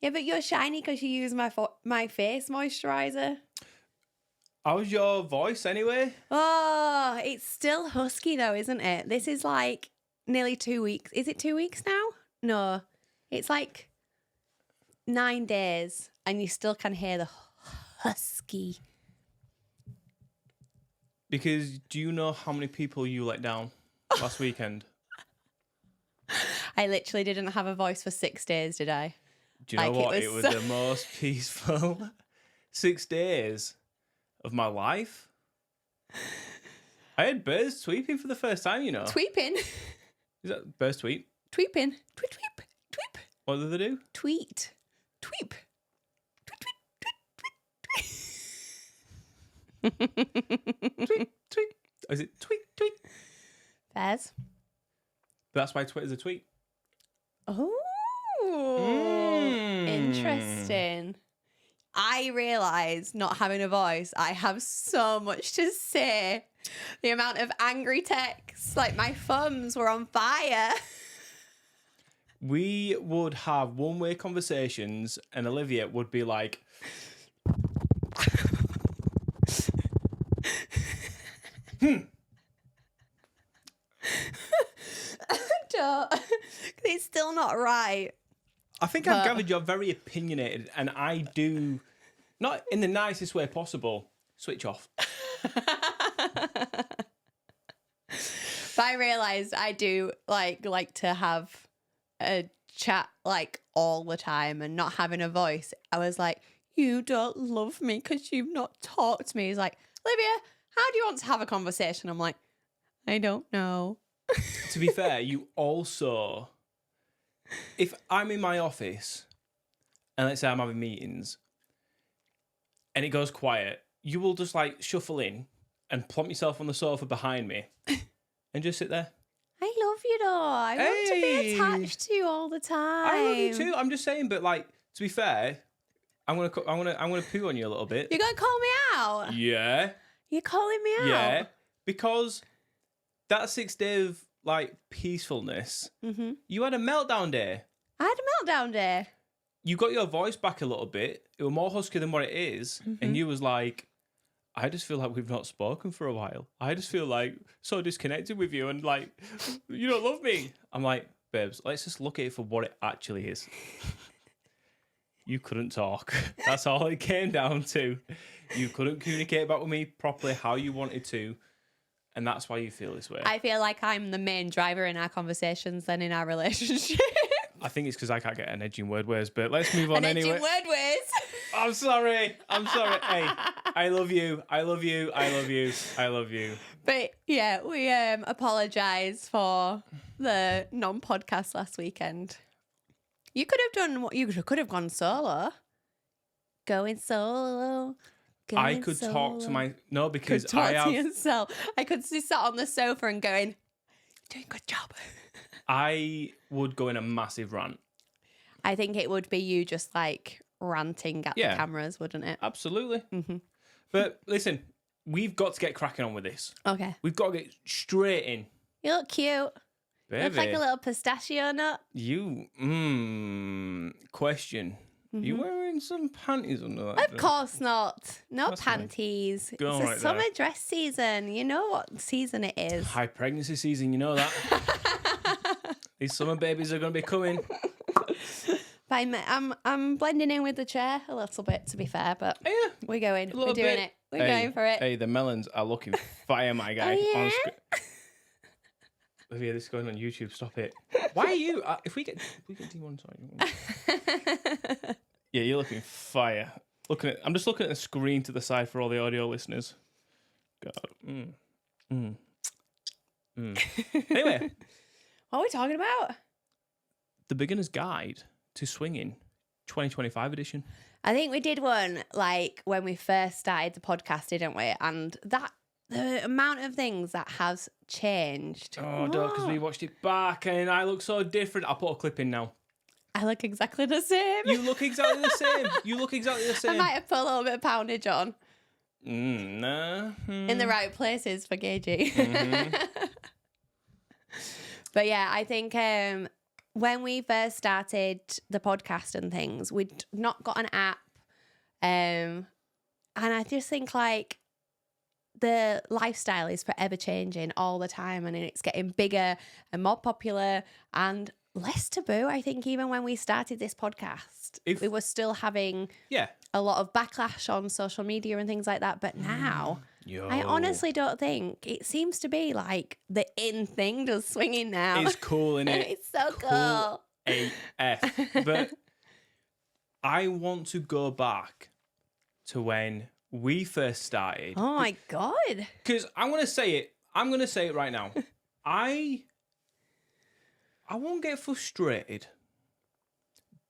Yeah, but you're shiny because you use my face moisturiser. How's your voice anyway? Oh, it's still husky though, isn't it? This is like nearly 2 weeks. Is it 2 weeks now? No, it's like 9 days and you still can hear the husky. Because do you know how many people you let down last weekend? I literally didn't have a voice for 6 days, did I? Do you know what? It was the most peaceful 6 days of my life. I had birds tweeping for the first time, you know. Tweeping? Is that birds tweet? Tweeping. Tweet, tweep, tweep. What do they do? Tweet. Tweep. Tweet, tweet, tweet, tweet. Tweet, tweet. Or is it tweet, tweet? Fairs. That's why Twitter's a tweet. Oh, interesting. I realise, not having a voice, I have so much to say. The amount of angry texts, like my thumbs were on fire. We would have one-way conversations and Olivia would be like... It's still not right. I think I've gathered you're very opinionated and I do, not in the nicest way possible, switch off. But I realised I do like to have a chat like all the time and not having a voice. I was like, you don't love me because you've not talked to me. He's like, Olivia, how do you want to have a conversation? I'm like, I don't know. To be fair, you also, if I'm in my office and let's say I'm having meetings and it goes quiet, you will just like shuffle in and plump yourself on the sofa behind me and just sit there. I love you though. I want to be attached to you all the time. I love you too. I'm just saying, but like to be fair, I'm gonna poo on you a little bit. You're gonna call me out? Yeah. You're calling me out? Yeah, because that 6 day of like peacefulness, you had a meltdown day. I had a meltdown day. You got your voice back a little bit. It was more husky than what it is, and you was like, I just feel like we've not spoken for a while. I just feel like so disconnected with you and like, you don't love me. I'm like, babes, let's just look at it for what it actually is. You couldn't talk. That's all it came down to. You couldn't communicate back with me properly how you wanted to. And that's why you feel this way. I feel like I'm the main driver in our conversations than in our relationship. I think it's because I can't get an edging word ways, but let's move on anyway. Edging word ways. I'm sorry. Hey, I love you. I love you. I love you. I love you. But yeah, we apologise for the non-podcast last weekend. You could have done what you could have gone solo. Going solo. I could talk to my because I have yourself. I could sit sat on the sofa and going, doing a good job. I would go in a massive rant. I think it would be you just like ranting at the cameras, wouldn't it? Absolutely. But listen, we've got to get cracking on with this. Okay. We've got to get straight in. You look cute. Baby. You look like a little pistachio nut. You, question. You wearing some panties under that? Of course not. No That's panties. Go It's a right summer there. dress season. You know what season it is. High pregnancy season, you know that. These summer babies are going to be coming. I'm blending in with the chair a little bit, to be fair, but we're going. We're doing it. We're going for it. Hey, the melons are looking fire, my guy. Oh, yeah? Olivia, this is going on YouTube. Stop it. Why are you? If we get demonetized. Yeah, you're looking fire. I'm just looking at the screen to the side for all the audio listeners. God. Anyway, What are we talking about? the beginner's guide to swinging, 2025 edition. I think we did one like when we first started the podcast, didn't we? And the amount of things that has changed. Oh, don't, because we watched it back and I look so different. I'll put a clip in now. I look exactly the same. You look exactly the same. You look exactly the I same. might have put a little bit of poundage on. Nah. In the right places for Gage. Mm-hmm. But yeah, I think when we first started the podcast and things, we'd not got an app. And I just think like the lifestyle is forever changing all the time, and it's getting bigger and more popular and less taboo. I think even when we started this podcast, we were still having a lot of backlash on social media and things like that. But now, I honestly don't think it seems to be like the in thing does swinging now. It's cool, isn't it? It's so cool. AF. But I want to go back to when we first started. Oh my God. Because I'm going to say it. I'm going to say it right now. I won't get frustrated.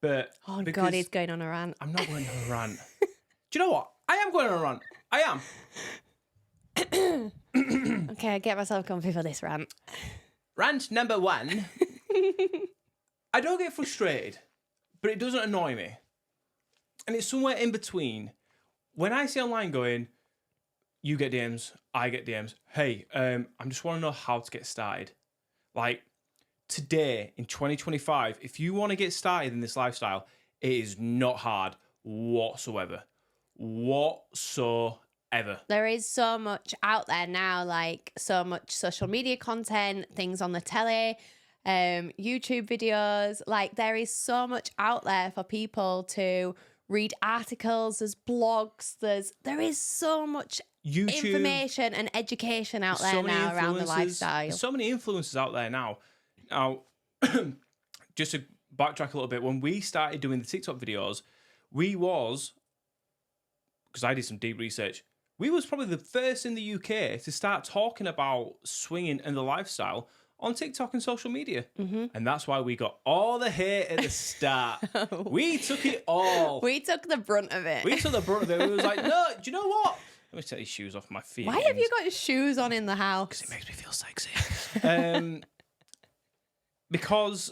But oh God, he's going on a rant. I'm not going on a rant. Do you know what? I am going on a rant. I am. Okay, I get myself comfy for this rant. Rant number 1. I don't get frustrated, but it doesn't annoy me. And it's somewhere in between. When I see online going, you get DMs, I get DMs. Hey, I just want to know how to get started. Like today in 2025, if you want to get started in this lifestyle, it is not hard whatsoever. There is so much out there now, like so much social media content, things on the telly, YouTube videos. Like there is so much out there for people to read articles, there's blogs, there is so much YouTube, information and education out there now around the lifestyle. There's so many influencers out there now. Now, just to backtrack a little bit, when we started doing the TikTok videos, because I did some deep research, we was probably the first in the UK to start talking about swinging and the lifestyle on TikTok and social media. Mm-hmm. And that's why we got all the hate at the start. We took it all. We took the brunt of it. We was like, no, do you know what? Let me take these shoes off my feet. Why have you got shoes on in the house? Because it makes me feel sexy. Because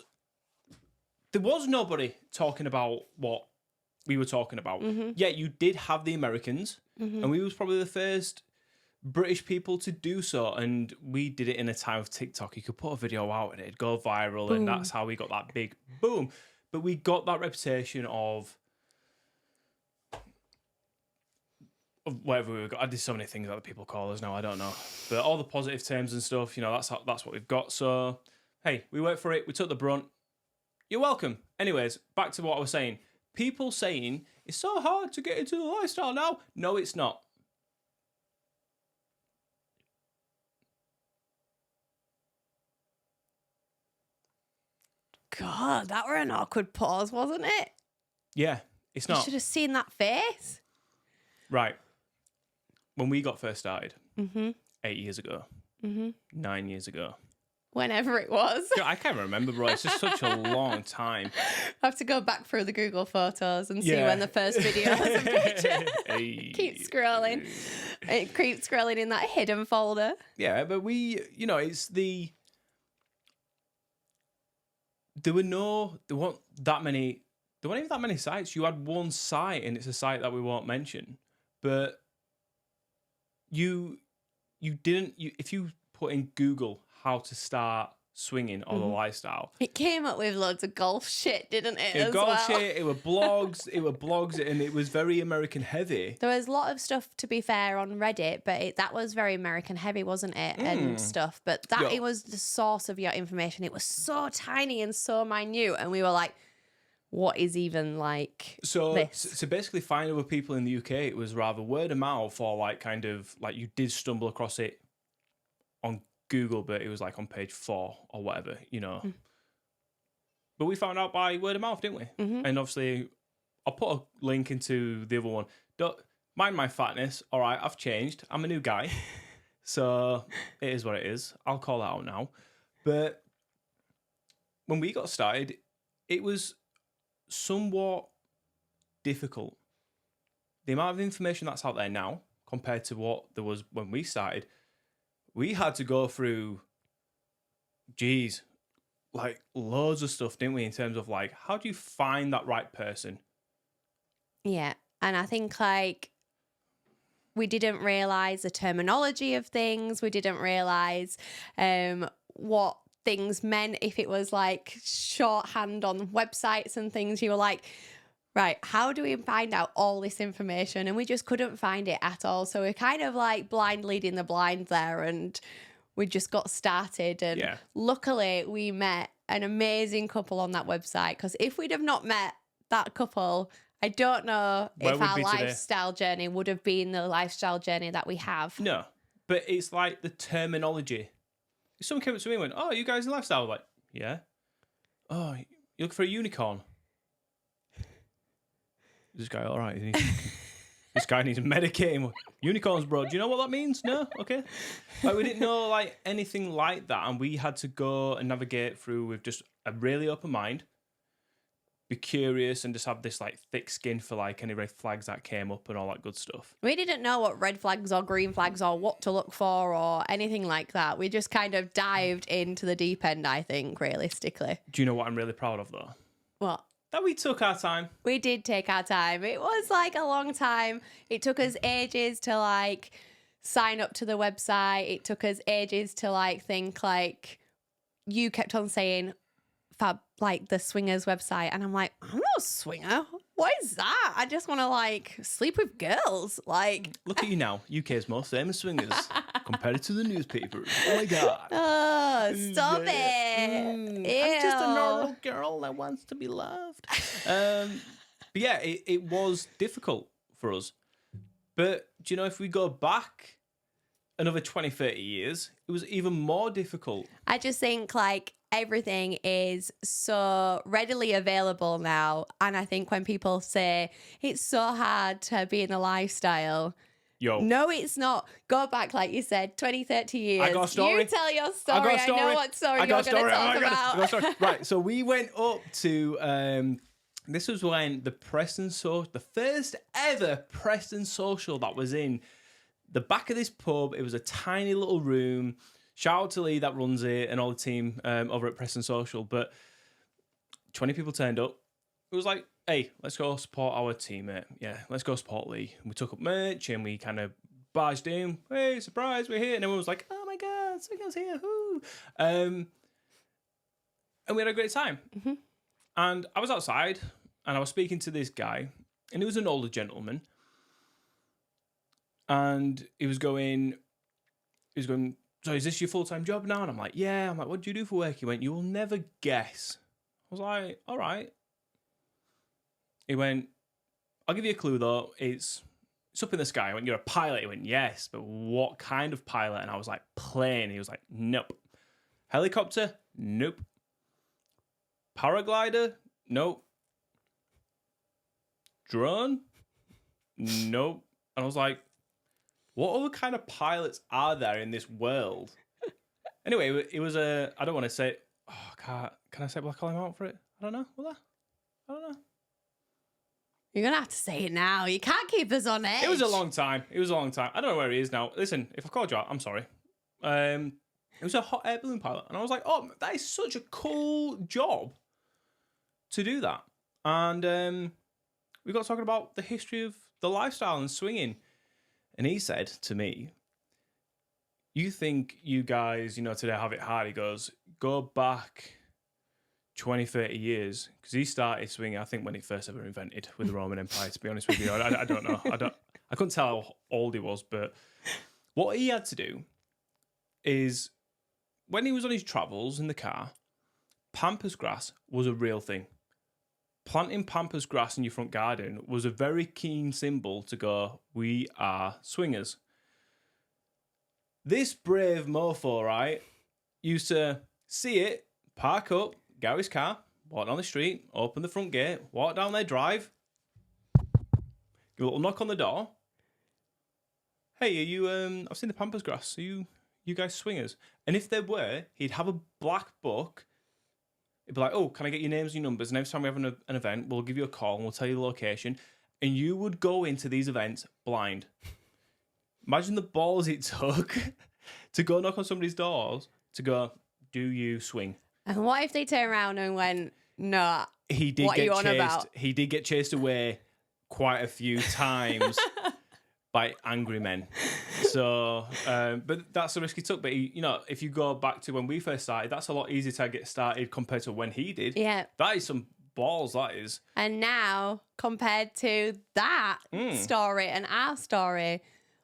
there was nobody talking about what we were talking about. Mm-hmm. Yeah, you did have the Americans, and we was probably the first British people to do so, and we did it in a time of TikTok. You could put a video out and it'd go viral, and that's how we got that big boom. But we got that reputation of whatever we got. I did so many things that people call us now. I don't know, but all the positive terms and stuff. That's what we've got. So hey, we went for it. We took the brunt. You're welcome. Anyways, back to what I was saying. People saying it's so hard to get into the lifestyle now. No, it's not. God, that were an awkward pause, wasn't it? Yeah, it's not. You should have seen that face. Right. When we got first started, 8 years ago, 9 years ago. Whenever it was. I can't remember, bro. It's just such a long time. I have to go back through the Google photos and see when the first video was a picture. Keep scrolling. It keeps scrolling in that hidden folder. Yeah, but it's the... There weren't even that many sites. You had one site, and it's a site that we won't mention. But if you put in Google how to start swinging or the lifestyle, it came up with loads of golf shit, didn't it? It were blogs, and it was very American heavy. There was a lot of stuff, to be fair, on Reddit, but that was very American heavy, wasn't it? And stuff. But it was the source of your information. It was so tiny and so minute, and we were like, what is even like this? To basically find other people in the UK, it was rather word of mouth, or like kind of like you did stumble across it on Google, but it was like on page 4 or whatever, But we found out by word of mouth, didn't we? And obviously, I'll put a link into the other one. Don't mind my fatness. All right, I've changed. I'm a new guy. So it is what it is. I'll call that out now. But when we got started, it was somewhat difficult. The amount of information that's out there now compared to what there was when we started, we had to go through, like loads of stuff, didn't we? In terms of like, how do you find that right person? Yeah. And I think like we didn't realise the terminology of things. We didn't realise what things meant, if it was like shorthand on websites and things. You were like, right, how do we find out all this information? And we just couldn't find it at all. So we're kind of like blind leading the blind there, and we just got started. And luckily we met an amazing couple on that website, because if we'd have not met that couple, I don't know if our lifestyle journey would have been the lifestyle journey that we have. No, but it's like the terminology. If someone came up to me and went, "Oh, you guys in lifestyle?" I was like, "Yeah." "Oh, you look for a unicorn?" This guy, all right. This guy needs medicating. Unicorns, bro. Do you know what that means? No? Okay. Like, we didn't know like anything like that, and we had to go and navigate through with just a really open mind, be curious, and just have this like thick skin for like any red flags that came up and all that good stuff. We didn't know what red flags or green flags or what to look for or anything like that. We just kind of dived into the deep end, I think, realistically. Do you know what I'm really proud of though? What? That we took our time. We did take our time. It was like a long time. It took us ages to like sign up to the website. It took us ages to like think, like, you kept on saying Fab, like the swingers website, and I'm like, I'm not a swinger. What is that? I just want to like sleep with girls. Like, look at you now, UK's most famous swingers compared to the newspapers. Oh my god. Oh, stop it. I'm just a normal girl that wants to be loved. But yeah, it was difficult for us. But do you know, if we go back another 20, 30 years, it was even more difficult. I just think like everything is so readily available now. And I think when people say it's so hard to be in the lifestyle, no, it's not. Go back, like you said, 20, 30 years. I got a story. You tell your story. I know what story you're going to talk about. Right, so we went up to... this was when the first ever Preston Social that was in the back of this pub. It was a tiny little room. Shout out to Lee that runs it and all the team over at Preston Social. But 20 people turned up. It was like, hey, let's go support our teammate. Yeah, let's go support Lee. And we took up merch and we kind of barged in. Hey, surprise, we're here. And everyone was like, oh my God, Swingers here. Woo. And we had a great time. Mm-hmm. And I was outside and I was speaking to this guy, and he was an older gentleman. And he was going, so is this your full-time job now? And I'm like, yeah. I'm like, what do you do for work? He went, you will never guess. I was like, all right. He went, I'll give you a clue though. It's up in the sky. I went, you're a pilot. He went, yes, but what kind of pilot? And I was like, plane. He was like, nope. Helicopter? Nope. Paraglider? Nope. Drone? Nope. And I was like, what other kind of pilots are there in this world? Anyway, it was I don't want to say, can I say black collar out for it? I don't know. Will I? I don't know. You're going to have to say it now. You can't keep us on edge. It was a long time. I don't know where he is now. Listen, if I called you out, I'm sorry. It was a hot air balloon pilot. And I was like, oh, that is such a cool job to do that. And we got talking about the history of the lifestyle and swinging. And he said to me, you think you guys, today have it hard. He goes, go back 20, 30 years. Because he started swinging, I think, when it first ever invented with the Roman Empire, to be honest with you. I don't know. I couldn't tell how old he was. But what he had to do is, when he was on his travels in the car, pampas grass was a real thing. Planting pampas grass in your front garden was a very keen symbol to go, we are swingers. This brave mofo, right, used to see it, park up, get out his car, walk down the street, open the front gate, walk down their drive, give a little knock on the door. Hey, are you, I've seen the pampas grass. Are you guys swingers? And if there were, he'd have a black book. It'd be like, oh, can I get your names and your numbers? And every time we have an event, we'll give you a call and we'll tell you the location. And you would go into these events blind. Imagine the balls it took to go knock on somebody's doors to go, do you swing? And what if they turn around and went, no, what are you on about? He did get chased away quite a few times by angry men. So, but that's the risk he took. But if you go back to when we first started, that's a lot easier to get started compared to when he did. Yeah. That is some balls, that is. And now, compared to that story and our story,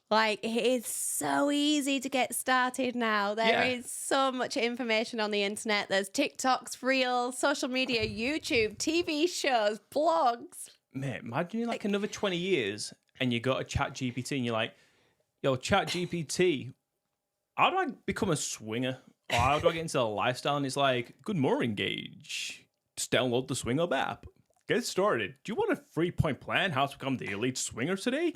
like, it is so easy to get started now. There is so much information on the internet. There's TikToks, Reels, social media, YouTube, TV shows, blogs. Mate, imagine like another 20 years and you go to ChatGPT and you're like, yo, ChatGPT, how do I become a swinger? Or how do I get into the lifestyle? And it's like, good morning, Gage. Just download the SwingHub app. Get started. Do you want a 3-point plan how to become the elite swinger today?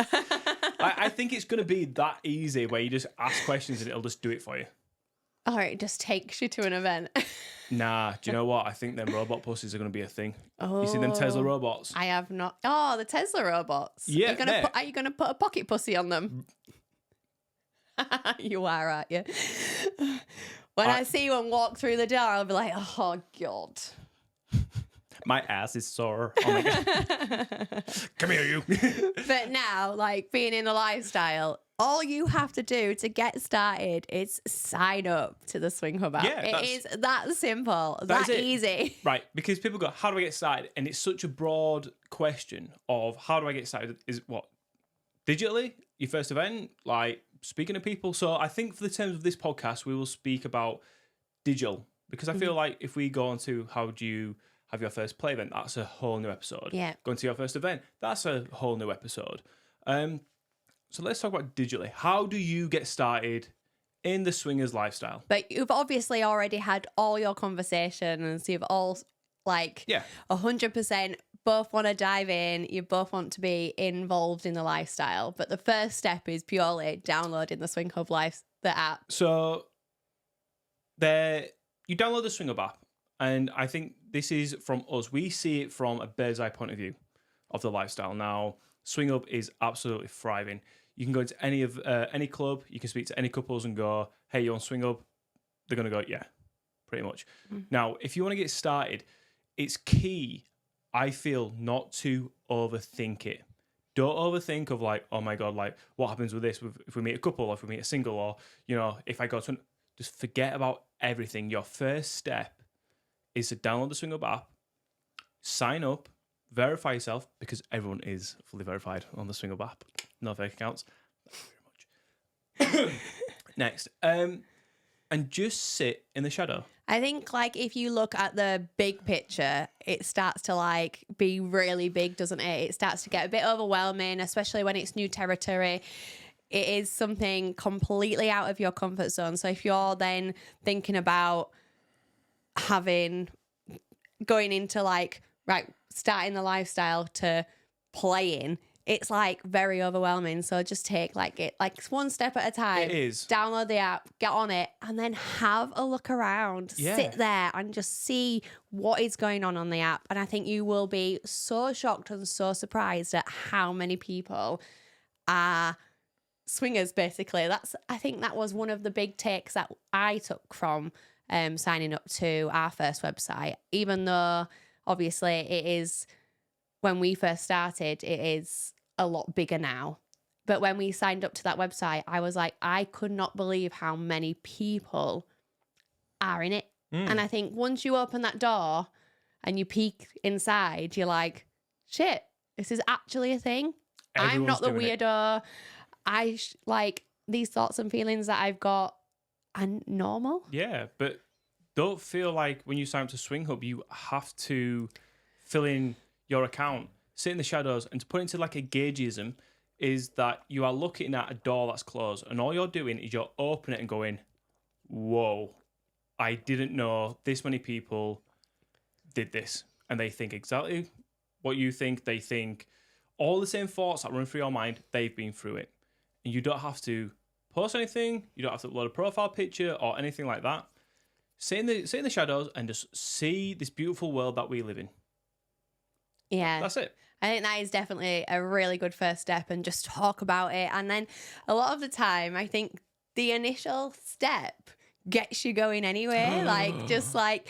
I think it's going to be that easy where you just ask questions and it'll just do it for you. Or it just takes you to an event. Nah, do you know what? I think them robot pussies are going to be a thing. Oh, you see them Tesla robots? I have not. Oh, the Tesla robots. Yeah, are you going to put a pocket pussy on them? You are, aren't you? When I see one walk through the door, I'll be like, oh, God. My ass is sore. Oh, my God. Come here, you. But now, like, being in a lifestyle, all you have to do to get started is sign up to the SwingHub app. Yeah, it is that simple, that easy. Right, because people go, how do I get started? And it's such a broad question of how do I get started? Is what? Digitally? Your first event? Like, speaking to people? So I think for the terms of this podcast, we will speak about digital. Because I feel like if we go on to how do you have your first play event, that's a whole new episode. Yeah. Going to your first event, that's a whole new episode. So let's talk about digitally. How do you get started in the swingers lifestyle? But you've obviously already had all your conversations. You've all, 100% both want to dive in. You both want to be involved in the lifestyle. But the first step is purely downloading the SwingHub the app. So you download the SwingHub app. And I think this is from us. We see it from a bird's eye point of view of the lifestyle. Now, SwingHub is absolutely thriving. You can go into any club. You can speak to any couples and go, hey, you on SwingHub? They're going to go, yeah, pretty much. Now, if you want to get started, it's key, I feel, not to overthink it. Don't overthink of like, oh my God, like what happens with this if we meet a couple or if we meet a single or, if I go to... Just forget about everything. Your first step is to download the SwingHub app, sign up, verify yourself, because everyone is fully verified on the SwingHub app. No fake accounts. Thank you very much. Next. And just sit in the shadow. I think, if you look at the big picture, it starts to, be really big, doesn't it? It starts to get a bit overwhelming, especially when it's new territory. It is something completely out of your comfort zone. So if you're then thinking about going into starting the lifestyle to playing, it's very overwhelming. So just take it one step at a time. It is. Download the app, get on it, and then have a look around. Yeah. Sit there and just see what is going on the app. And I think you will be so shocked and so surprised at how many people are swingers, basically. I think that was one of the big takes that I took from signing up to our first website, even though obviously it is, when we first started, it is a lot bigger now. But when we signed up to that website, I was like, I could not believe how many people are in it. And I think once you open that door and you peek inside, you're like, shit, this is actually a thing. I'm not the weirdo. These thoughts and feelings that I've got are normal. Yeah, but don't feel like when you sign up to SwingHub, you have to fill in your account, sit in the shadows, and to put into a Gageism is that you are looking at a door that's closed, and all you're doing is you're opening it and going, whoa, I didn't know this many people did this. And they think exactly what you think. They think all the same thoughts that run through your mind, they've been through it. And you don't have to post anything. You don't have to upload a profile picture or anything like that. Sit in the shadows and just see this beautiful world that we live in. Yeah. That's it. I think that is definitely a really good first step, and just talk about it. And then a lot of the time, I think the initial step gets you going anyway. Like, just like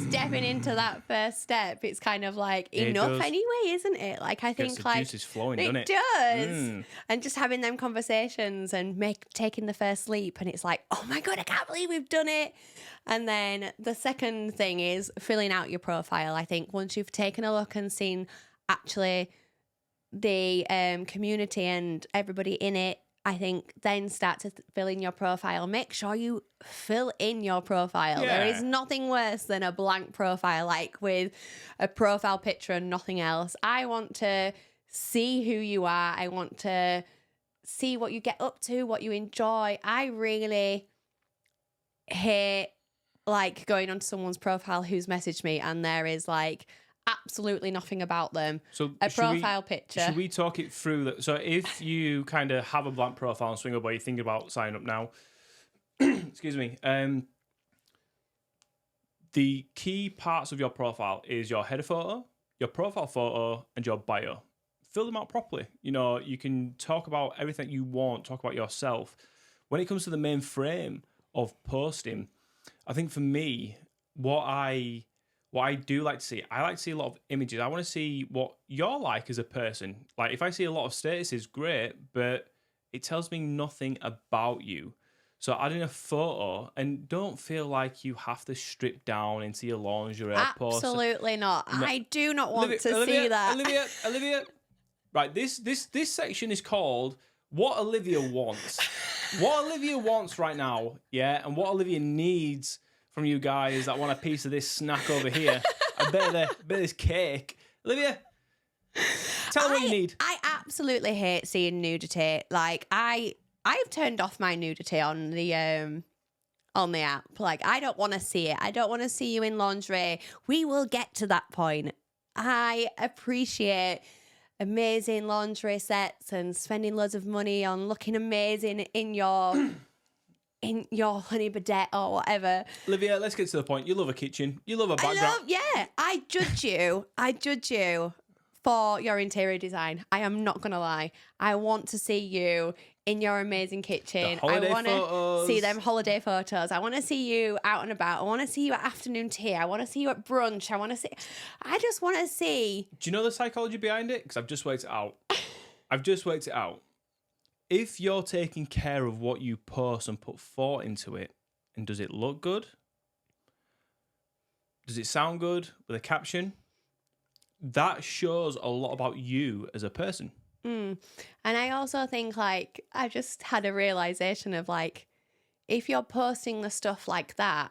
stepping into that first step, it's kind of like enough anyway, isn't it? Like, I think the like juices flowing, it doesn't it? does. And just having them conversations and taking the first leap, and it's like, oh my God, I can't believe we've done it. And then the second thing is filling out your profile. I think once you've taken a look and seen actually the community and everybody in it, I think then start to fill in your profile. Make sure you fill in your profile. Yeah. There is nothing worse than a blank profile, like with a profile picture and nothing else. I want to see who you are. I want to see what you get up to, what you enjoy. I really hate like going onto someone's profile who's messaged me and there is like absolutely nothing about them. So a profile picture. Should we talk it through? So if you kind of have a blank profile on SwingHub or you're thinking about signing up now, excuse me, the key parts of your profile is your header photo, your profile photo, and your bio. Fill them out properly. You know, you can talk about everything you want, talk about yourself. When it comes to the main frame of posting, I think for me, what I do like to see, I like to see a lot of images. I want to see what you're like as a person. Like, if I see a lot of statuses, great, but it tells me nothing about you. So adding a photo, and don't feel like you have to strip down into your lingerie. Absolutely not. No. I do not want to see that. Olivia. Right, this section is called What Olivia Wants. What Olivia wants right now, yeah, and what Olivia needs from you guys that want a piece of this snack over here. A bit of this cake. Olivia, tell them what you need. I absolutely hate seeing nudity. Like, I've turned off my nudity on the app. Like, I don't want to see it. I don't want to see you in lingerie. We will get to that point. I appreciate amazing lingerie sets and spending loads of money on looking amazing in your honey bidet or whatever. Olivia, let's get to the point. You love a kitchen. You love a background. I judge you. I judge you for your interior design. I am not going to lie. I want to see you in your amazing kitchen. I want to see them holiday photos. I want to see you out and about. I want to see you at afternoon tea. I want to see you at brunch. I just want to see. Do you know the psychology behind it? Because I've just worked it out. If you're taking care of what you post and put thought into it, and does it look good? Does it sound good with a caption? That shows a lot about you as a person. And I also think, like, I just had a realization of, like, if you're posting the stuff like that,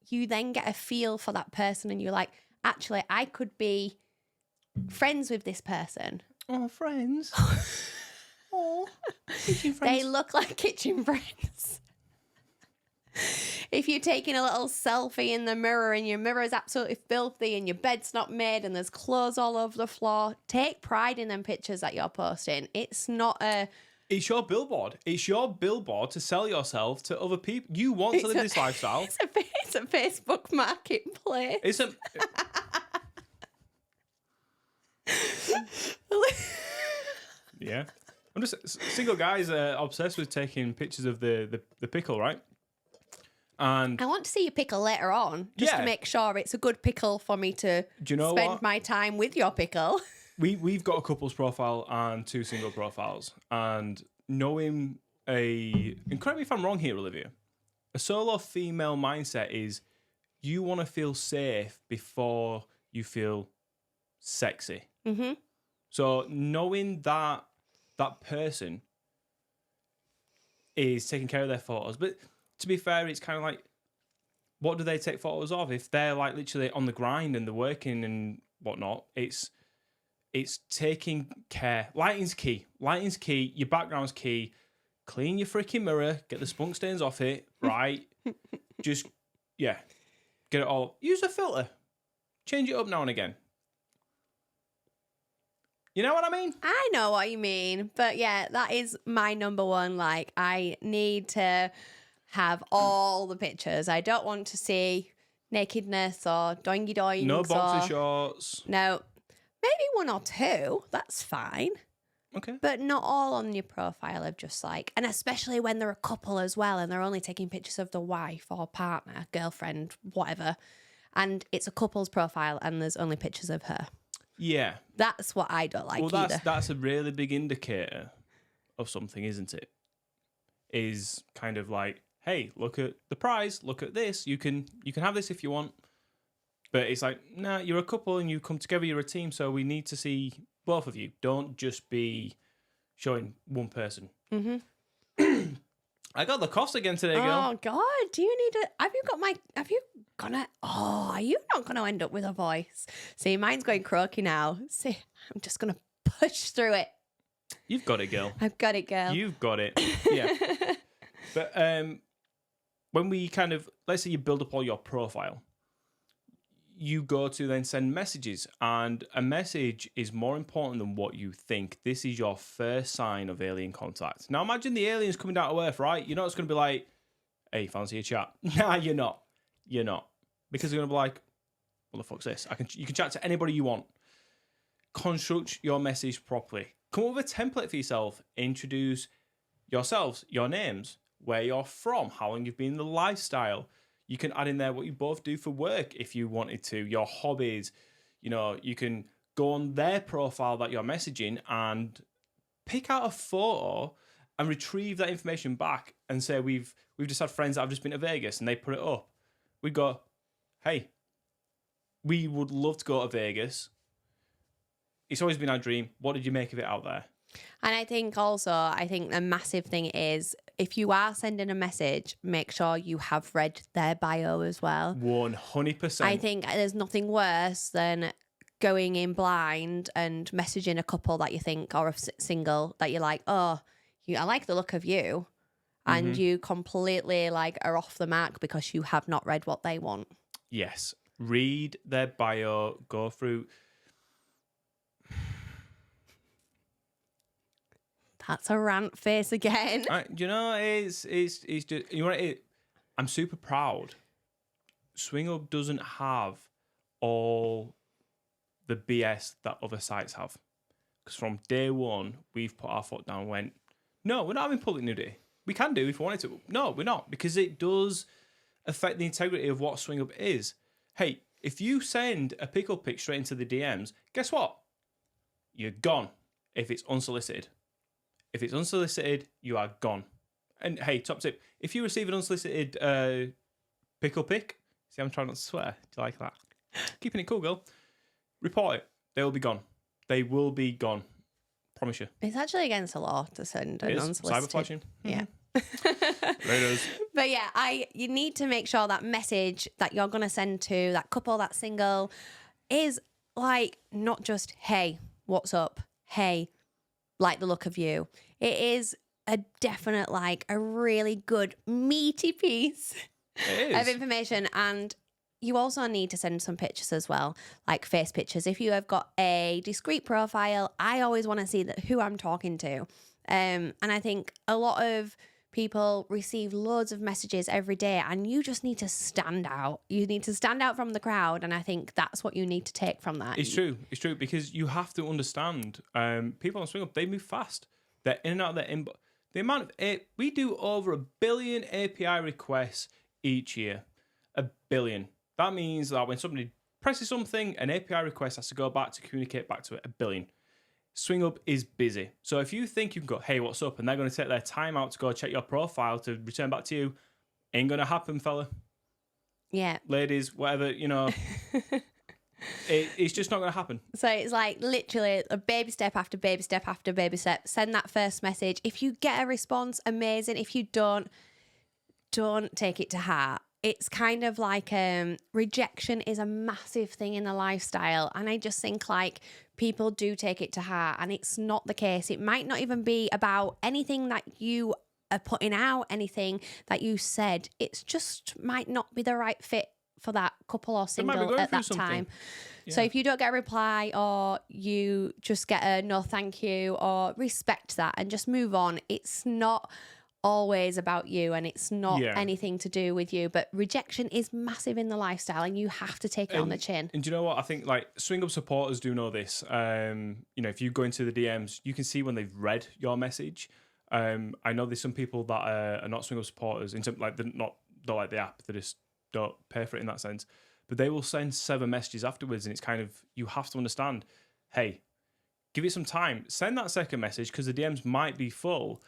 you then get a feel for that person and you're like, actually, I could be friends with this person. Oh, friends. Oh, kitchen friends. They look like kitchen friends. If you're taking a little selfie in the mirror and your mirror is absolutely filthy and your bed's not made and there's clothes all over the floor, take pride in them pictures that you're posting. It's not a... It's your billboard. It's your billboard to sell yourself to other people. You want to live this lifestyle. It's a Facebook marketplace. It's a... Yeah. I'm just... Single guys are obsessed with taking pictures of the pickle, right? And I want to see your pickle later on, just to make sure it's a good pickle for me to spend my time with your pickle. We've got a couple's profile and 2 single profiles. And knowing and correct me if I'm wrong here, Olivia, a solo female mindset is you want to feel safe before you feel sexy. Mm-hmm. So knowing that person is taking care of their photos, but to be fair, it's kind of like, what do they take photos of? If they're like literally on the grind and they're working and whatnot, it's taking care. Lighting's key. Your background's key. Clean your freaking mirror. Get the spunk stains off it. Right. Just, get it all. Use a filter. Change it up now and again. You know what I mean? I know what you mean. But yeah, that is my number one. Like, I need to have all the pictures. I don't want to see nakedness or doingy doinks. No boxer shorts. No. Maybe 1 or 2. That's fine. Okay. But not all on your profile of just like, and especially when they're a couple as well and they're only taking pictures of the wife or partner, girlfriend, whatever. And it's a couple's profile and there's only pictures of her. Yeah. That's what I don't like either. That's a really big indicator of something, isn't it? Is kind of like, hey, look at the prize, look at this. You can have this if you want. But it's like, nah, you're a couple and you come together, you're a team, so we need to see both of you. Don't just be showing one person. Mm-hmm. I got the coughs again today, girl. Oh God, do you need a? Are you not gonna end up with a voice? See, mine's going croaky now. See, I'm just gonna push through it. You've got it, girl. I've got it, girl. You've got it. Yeah. But when we kind of, let's say you build up all your profile, you go to then send messages, and a message is more important than what you think. This is your first sign of alien contact. Now imagine the aliens coming down to Earth, right? You're not just going to be like, hey, fancy a chat? Nah, you're not. You're not. Because they're going to be like, what the fuck's this? You can chat to anybody you want. Construct your message properly. Come up with a template for yourself. Introduce yourselves, your names, where you're from, how long you've been in the lifestyle. You can add in there what you both do for work if you wanted to, your hobbies. You know, you can go on their profile that you're messaging and pick out a photo and retrieve that information back and say, we've just had friends that have just been to Vegas and they put it up. We'd go, hey, we would love to go to Vegas. It's always been our dream. What did you make of it out there? And I think a massive thing is if you are sending a message, make sure you have read their bio as well. 100%. I think there's nothing worse than going in blind and messaging a couple that you think, or a single that you're like, oh, I like the look of you. And you completely like are off the mark because you have not read what they want. Yes. Read their bio, go through. That's a rant face again. You know, it's just, you know what I'm super proud. SwingHub doesn't have all the BS that other sites have. Because from day one, we've put our foot down and went, no, we're not having public nudity. We can do if we wanted to. No, we're not. Because it does affect the integrity of what SwingHub is. Hey, if you send a pickle pic straight into the DMs, guess what? You're gone if it's unsolicited. If it's unsolicited, you are gone. And hey, top tip, if you receive an unsolicited pickle pic, see, I'm trying not to swear. Do you like that? Keeping it cool, girl. Report it. They will be gone. They will be gone. Promise you. It's actually against the law to send an unsolicited. Cyber flashing. Yeah. There it is. But yeah, you need to make sure that message that you're going to send to that couple that's single is like not just, hey, what's up? Hey, like the look of you. It is a definite, like a really good meaty piece of information. And you also need to send some pictures as well, like face pictures. If you have got a discreet profile, I always want to see who I'm talking to. And I think a lot of people receive loads of messages every day and you just need to stand out. You need to stand out from the crowd. And I think that's what you need to take from that. It's true. It's true because you have to understand people on SwingHub, they move fast. They're in and out of their inbox. The amount of we do over 1 billion API requests each year. 1 billion. That means that when somebody presses something, an API request has to go back to communicate back to it. 1 billion. SwingHub is busy. So if you think you can go, hey, what's up? And they're going to take their time out to go check your profile to return back to you, ain't going to happen, fella. Yeah. Ladies, whatever, you know. It's just not going to happen. So it's like literally a baby step after baby step after baby step. Send that first message. If you get a response, amazing. If you don't take it to heart. It's kind of like rejection is a massive thing in the lifestyle. And I just think like people do take it to heart and it's not the case. It might not even be about anything that you are putting out, anything that you said. It's just might not be the right fit for that couple or single at that time. Yeah. So if you don't get a reply or you just get a no thank you or respect that and just move on, it's not always about you and it's not Yeah. anything to do with you. But rejection is massive in the lifestyle and you have to take it on the chin. And do you know what? I think like SwingHub supporters do know this. If you go into the DMs, you can see when they've read your message. I know there's some people that are not SwingHub supporters, in terms like they're not don't like the app, they just don't pay for it in that sense. But they will send 7 messages afterwards, and it's kind of, you have to understand, hey, give it some time. Send that second message because the DMs might be full,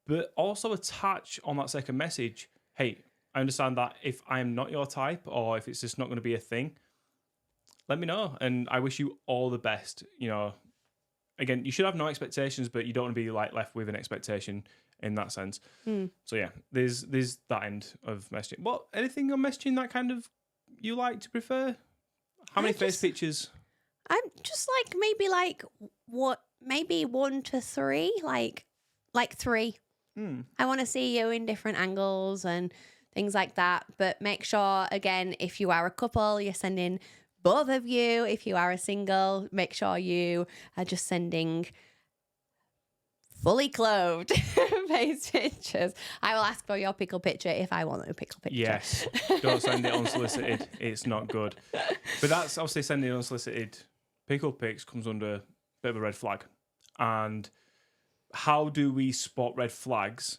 but also attach on that second message, hey, I understand that if I am not your type or if it's just not going to be a thing, let me know. And I wish you all the best. Again, you should have no expectations, but you don't want to be like left with an expectation in that sense. So yeah, there's that end of messaging. What, anything on messaging that kind of you like to prefer? How many face pictures? I'm just like maybe 1 to 3, like 3. I want to see you in different angles and things like that. But make sure, again, if you are a couple, you're sending both of you. If you are a single, make sure you are just sending fully clothed face pictures. I will ask for your pickle picture if I want a pickle picture. Yes. Don't send it unsolicited. It's not good. But that's obviously, sending unsolicited pickle pics comes under a bit of a red flag. And how do we spot red flags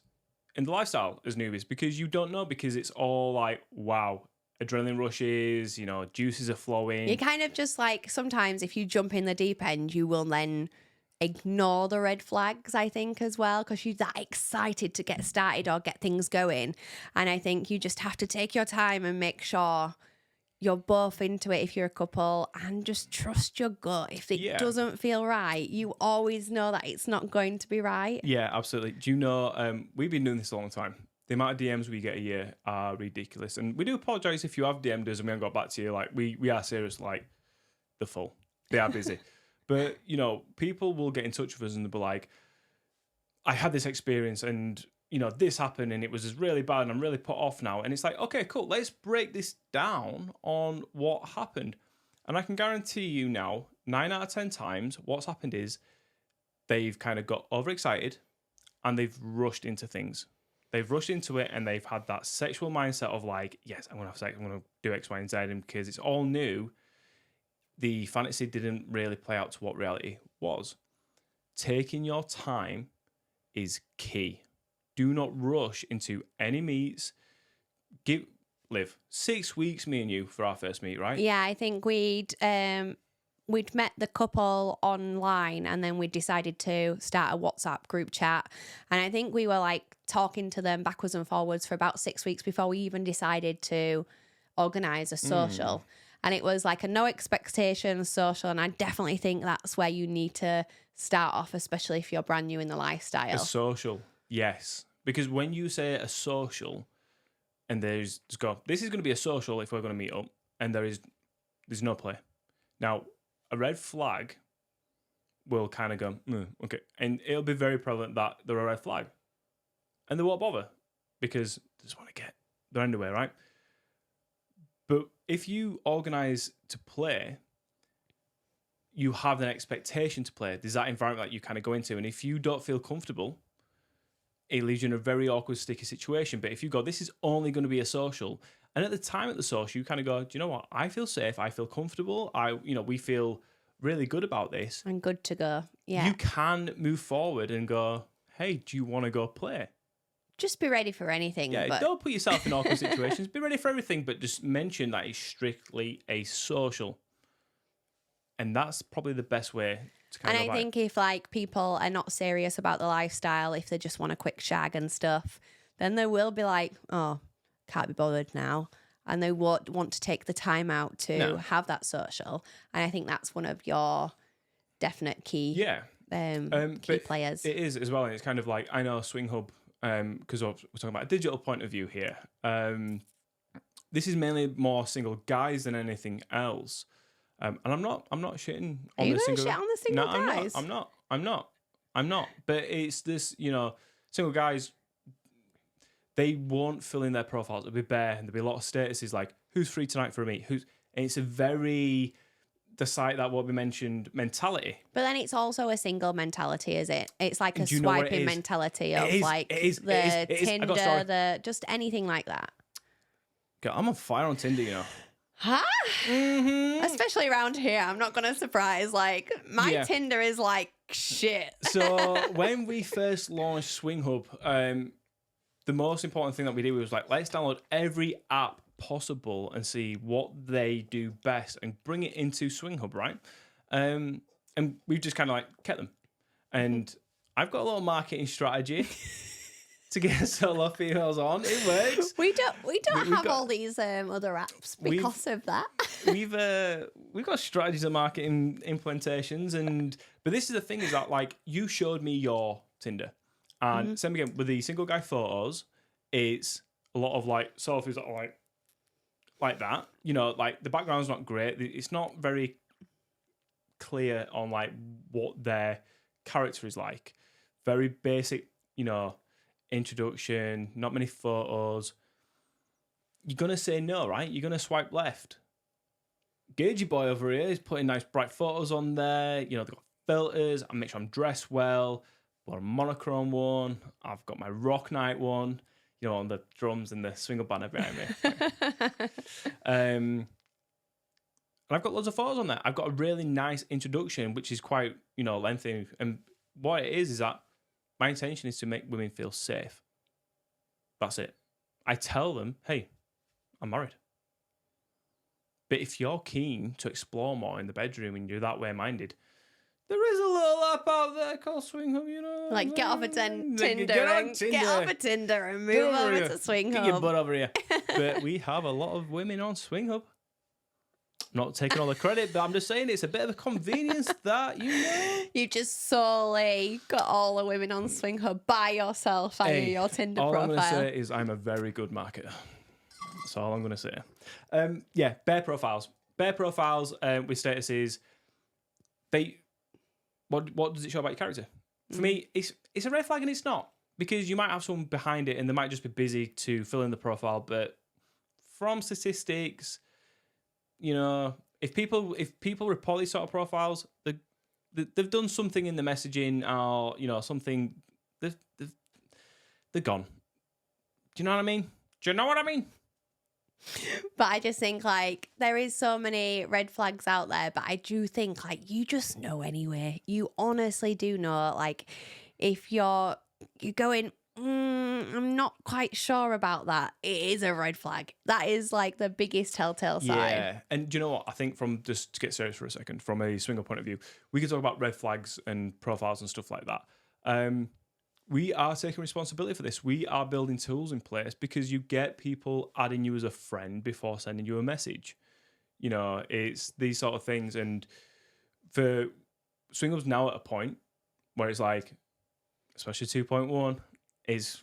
in the lifestyle as newbies? Because you don't know, because it's all like, wow, adrenaline rushes, juices are flowing. You kind of just like, sometimes if you jump in the deep end, you will then ignore the red flags, I think, as well, because you're that excited to get started or get things going. And I think you just have to take your time and make sure you're both into it if you're a couple, and just trust your gut. If it doesn't feel right, you always know that it's not going to be right. Yeah, absolutely. Do you know, we've been doing this a long time. The amount of DMs we get a year are ridiculous. And we do apologise if you have DM'd us and we haven't got back to you. Like, we are serious, like, the full. They are busy. But, people will get in touch with us and they'll be like, I had this experience and, this happened and it was really bad and I'm really put off now. And it's like, okay, cool. Let's break this down on what happened. And I can guarantee you now, 9 out of 10 times, what's happened is they've kind of got overexcited and they've rushed into things. They've rushed into it and they've had that sexual mindset of like, yes, I'm going to have sex, I'm going to do X, Y, and Z. And because it's all new, the fantasy didn't really play out to what reality was. Taking your time is key. Do not rush into any meets. Liv, 6 weeks, me and you, for our first meet, right? Yeah, I think we'd met the couple online and then we decided to start a WhatsApp group chat. And I think we were like talking to them backwards and forwards for about 6 weeks before we even decided to organise a social. And it was like a no expectations social. And I definitely think that's where you need to start off, especially if you're brand new in the lifestyle. A social, yes. Because when you say a social and this is going to be a social if we're going to meet up, and there's no play. Now, a red flag will kind of go, okay. And it'll be very prevalent that they're a red flag. And they won't bother because they just want to get their underwear, right? But if you organise to play, you have an expectation to play. There's that environment that you kind of go into. And if you don't feel comfortable, it leaves you in a very awkward, sticky situation. But if you go, this is only going to be a social. And at the time at the social, you kind of go, do you know what? I feel safe. I feel comfortable. We feel really good about this. And good to go. Yeah. You can move forward and go, hey, do you want to go play? Just be ready for anything. Yeah, don't put yourself in awkward situations. Be ready for everything, but just mention that it's strictly a social. And that's probably the best way to kind of. And I think if like people are not serious about the lifestyle, if they just want a quick shag and stuff, then they will be like, oh, can't be bothered now. And they won't want to take the time out to have that social. And I think that's one of your definite key key players. It is as well. And it's kind of like, I know SwingHub, because we're talking about a digital point of view here. This is mainly more single guys than anything else. And I'm not shitting on the single. Shit on the single guys? I'm not. But it's this, single guys, they won't fill in their profiles. It'll be bare, and there'll be a lot of statuses like, who's free tonight for a meet? And it's a very the site that what we mentioned mentality. But then it's also a single mentality, is it? It's like a Do you know what it swiping is? mentality It of is, like it is, the it is. I got a story. Tinder, the just anything like that. God, I'm on fire on Tinder, you know. Huh? Mm-hmm. Especially around here, I'm not gonna surprise. Like my Yeah. Tinder is like shit. So when we first launched SwingHub, the most important thing that we did was like, let's download every app possible and see what they do best and bring it into SwingHub, right? And we've just kind of like kept them. And I've got a little marketing strategy to get solo females on. It works. We don't have got- all these other apps because of that. we've got strategies and marketing implementations, but this is the thing is that like you showed me your Tinder, and same again with the single guy photos, it's a lot of like selfies that are like that, you know, like the background's not great, it's not very clear on like what their character is like, very basic, you know, introduction, not many photos. You're gonna say no, right? You're gonna swipe left. Gagey boy over here is putting nice bright photos on there. You know, they've got filters. I make sure I'm dressed well. Got a monochrome one. I've got my rock night one. You know, on the drums and the swinger banner behind me. And I've got loads of photos on there. I've got a really nice introduction, which is quite, you know, lengthy. And what it is that my intention is to make women feel safe. That's it. I tell them, hey, I'm married. But if you're keen to explore more in the bedroom and you're that way minded, there is a little app out there called SwingHub, you know. Like get off of Tinder Get off of Tinder and move Get over here. to SwingHub. Get your butt over here. But we have a lot of women on SwingHub. Not taking all the credit, but I'm just saying it's a bit of a convenience that, you know. You just solely got all the women on SwingHub by yourself via your Tinder all profile. I'm going to say is I'm a very good marketer. That's all I'm going to say. Yeah, bare profiles. Bare profiles with statuses. What does it show about your character? For me, it's a red flag and it's not. Because you might have someone behind it and they might just be busy to fill in the profile. But from statistics, you know, if people report these sort of profiles, they've done something in the messaging or, you know, something, they're gone. Do you know what I mean? Do you know what I mean? But I just think like there is so many red flags out there, but I do think like you just know anyway. You honestly do know. Like if you're going, I'm not quite sure about that. It is a red flag. That is like the biggest telltale sign. Yeah, and do you know what? I think from just to get serious for a second, from a swinger point of view, we can talk about red flags and profiles and stuff like that. We are taking responsibility for this. We are building tools in place because you get people adding you as a friend before sending you a message. You know, it's these sort of things. And for SwingHub's now at a point where it's like, especially 2.1 is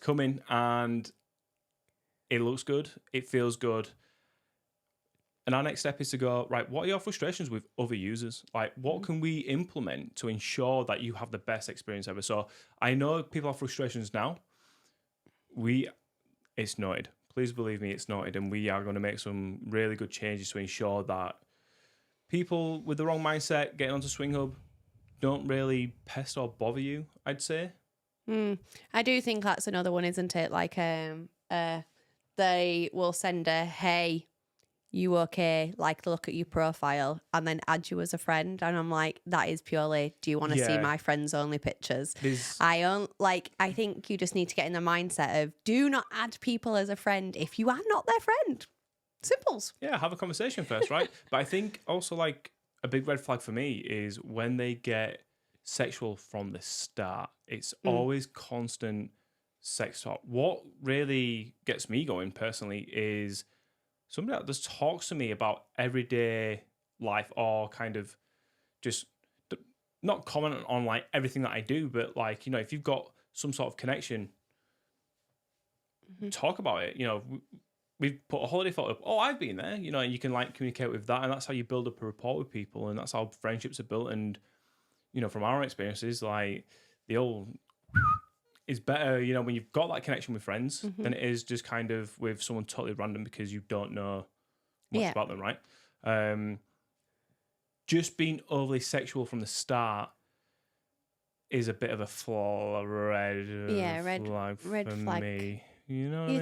coming and it looks good. It feels good. And our next step is to go, right, what are your frustrations with other users? Like, what can we implement to ensure that you have the best experience ever? So I know people have frustrations now. It's noted. Please believe me, it's noted. And we are going to make some really good changes to ensure that people with the wrong mindset getting onto SwingHub don't really pest or bother you, I'd say. I do think that's another one, isn't it? Like, they will send a, hey, you okay? Like, look at your profile and then add you as a friend. And I'm like, that is purely, do you want to see my friends only pictures? I think you just need to get in the mindset of do not add people as a friend if you are not their friend. Simples. Yeah, have a conversation first, right? But I think also like a big red flag for me is when they get sexual from the start. It's always constant sex talk. What really gets me going personally is somebody that just talks to me about everyday life or kind of just not comment on like everything that I do, but like, you know, if you've got some sort of connection, talk about it. You know, we've put a holiday photo up. Oh, I've been there, you know, and you can like communicate with that. And that's how you build up a rapport with people. And that's how friendships are built. And, you know, from our experiences, like the old is better, you know, when you've got that connection with friends than it is just kind of with someone totally random because you don't know much about them, right? just being overly sexual from the start is a bit of a red flag for me. You know what I mean?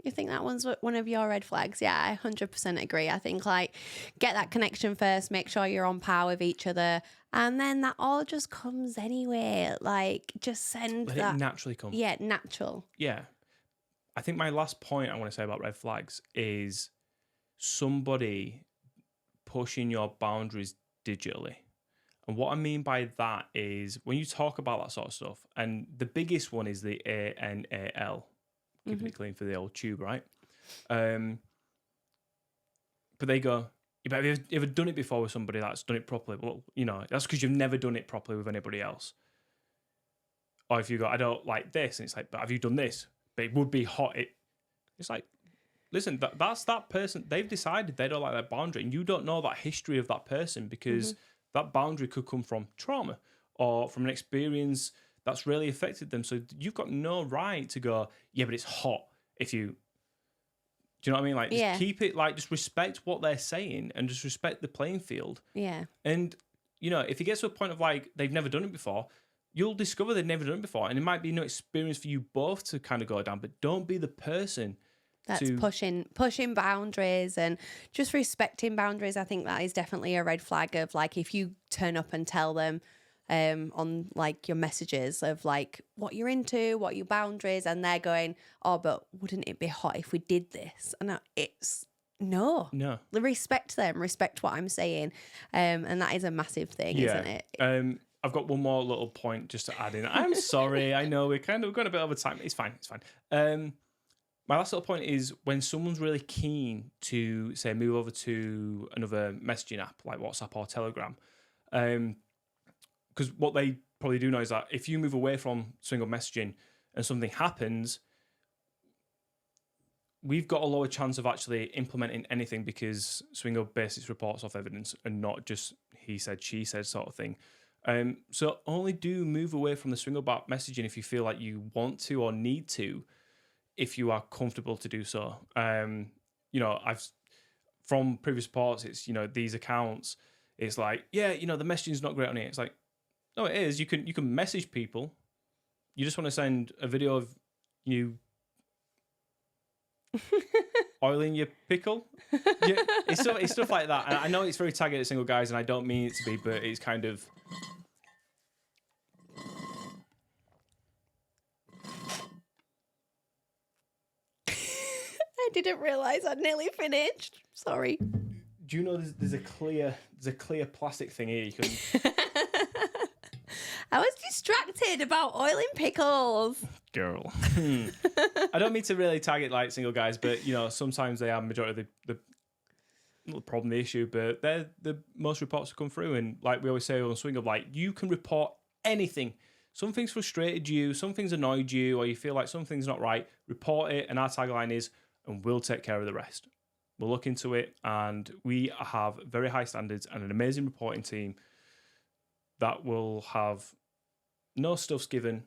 You think that one's one of your red flags? Yeah, I 100% agree. I think like get that connection first, make sure you're on par with each other, and then that all just comes anyway. Like just send Let that it naturally come. Yeah, natural. Yeah. I think my last point I want to say about red flags is somebody pushing your boundaries digitally. And what I mean by that is when you talk about that sort of stuff, and the biggest one is the ANAL, keeping it clean for the old tube, right? But they go, have you ever done it before with somebody that's done it properly? Well, you know, that's because you've never done it properly with anybody else. Or if you go, I don't like this, and it's like, but have you done this? But it would be hot. It's like, listen, that's that person. They've decided they don't like that boundary, and you don't know that history of that person because that boundary could come from trauma or from an experience that's really affected them. So you've got no right to go, yeah, but it's hot if you... Do you know what I mean? Like, just keep it, like, just respect what they're saying and just respect the playing field. Yeah. And, you know, if it gets to a point of, like, they've never done it before, you'll discover they've never done it before. And it might be no experience for you both to kind of go down, but don't be the person that's pushing boundaries and just respecting boundaries. I think that is definitely a red flag of like if you turn up and tell them on like your messages of like what you're into, what your boundaries, and they're going, oh, but wouldn't it be hot if we did this? And it's no. Respect them, respect what I'm saying, and that is a massive thing, isn't it? I've got one more little point just to add in. I'm sorry, I know we're going a bit over time. It's fine. My last little point is when someone's really keen to, say, move over to another messaging app like WhatsApp or Telegram, because what they probably do know is that if you move away from SwingHub messaging and something happens, we've got a lower chance of actually implementing anything because SwingHub bases its reports off evidence and not just he said, she said sort of thing. So only do move away from the SwingHub app messaging if you feel like you want to or need to, if you are comfortable to do so. You know, from previous reports, it's, you know, these accounts, it's like, yeah, you know, the messaging's not great on here. It's like, no, it is. You can message people. You just want to send a video of you oiling your pickle. Yeah, it's stuff like that. And I know it's very targeted at single guys, and I don't mean it to be, but it's kind of... I didn't realise I'd nearly finished. Sorry. Do you know there's a clear plastic thing here? You can... I was distracted about oiling pickles. Girl. I don't mean to really target like single guys, but you know, sometimes they are majority of the not the problem, the issue, but they're the most reports that come through. And like we always say on SwingHub, like you can report anything. Something's frustrated you, something's annoyed you, or you feel like something's not right, report it. And our tagline is, and we'll take care of the rest. We'll look into it, and we have very high standards and an amazing reporting team that will have no stuffs given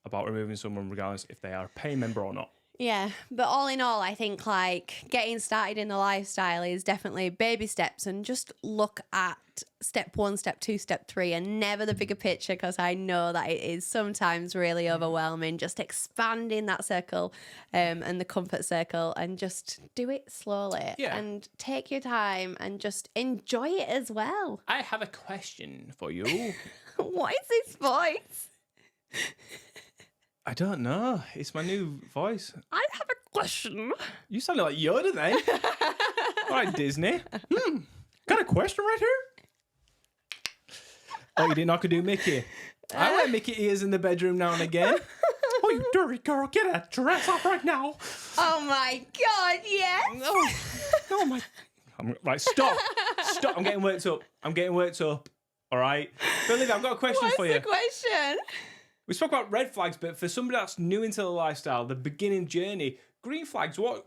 about removing someone regardless if they are a paying member or not. Yeah, but all in all, I think like getting started in the lifestyle is definitely baby steps, and just look at step 1, step 2, step 3, and never the bigger picture, because I know that it is sometimes really overwhelming. Just expanding that circle and the comfort circle, and just do it slowly and take your time and just enjoy it as well. I have a question for you. What is this voice? I don't know. It's my new voice. I have a question. You sounded like Yoda then. All right, Disney. Got a question right here? Oh, you didn't know I could do Mickey? I wear Mickey ears in the bedroom now and again. Oh, you dirty girl. Get that dress off right now. Oh, my God, yes. Oh my. Right, stop. Stop. I'm getting worked up. All right? But Olivia, I've got a question for you. What's the question? We spoke about red flags, but for somebody that's new into the lifestyle, the beginning journey, green flags, what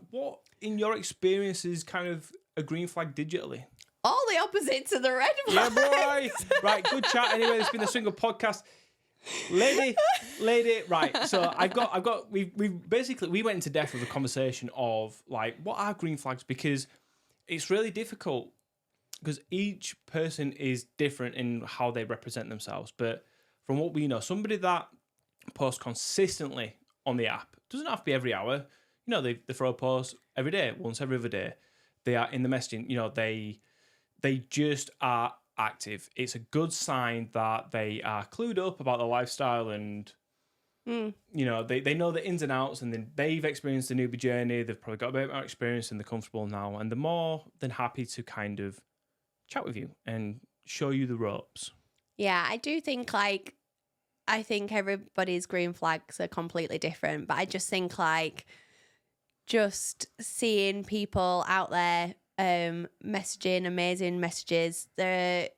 in your experience is kind of a green flag digitally? All the opposite to the red flags. Yeah, boy. Right, good chat. Anyway, it's been the SwingHub podcast. Lady, right. So we went into depth with a conversation of like, what are green flags? Because it's really difficult because each person is different in how they represent themselves. But from what we know, somebody that posts consistently on the app, doesn't have to be every hour. You know, they throw a post every day, once every other day. They are in the messaging. You know, they just are active. It's a good sign that they are clued up about their lifestyle and, you know, they know the ins and outs, and then they've experienced the newbie journey. They've probably got a bit more experience and they're comfortable now. And they're more than happy to kind of chat with you and show you the ropes. Yeah, I do think like, I think everybody's green flags are completely different, but I just think like just seeing people out there messaging amazing messages, their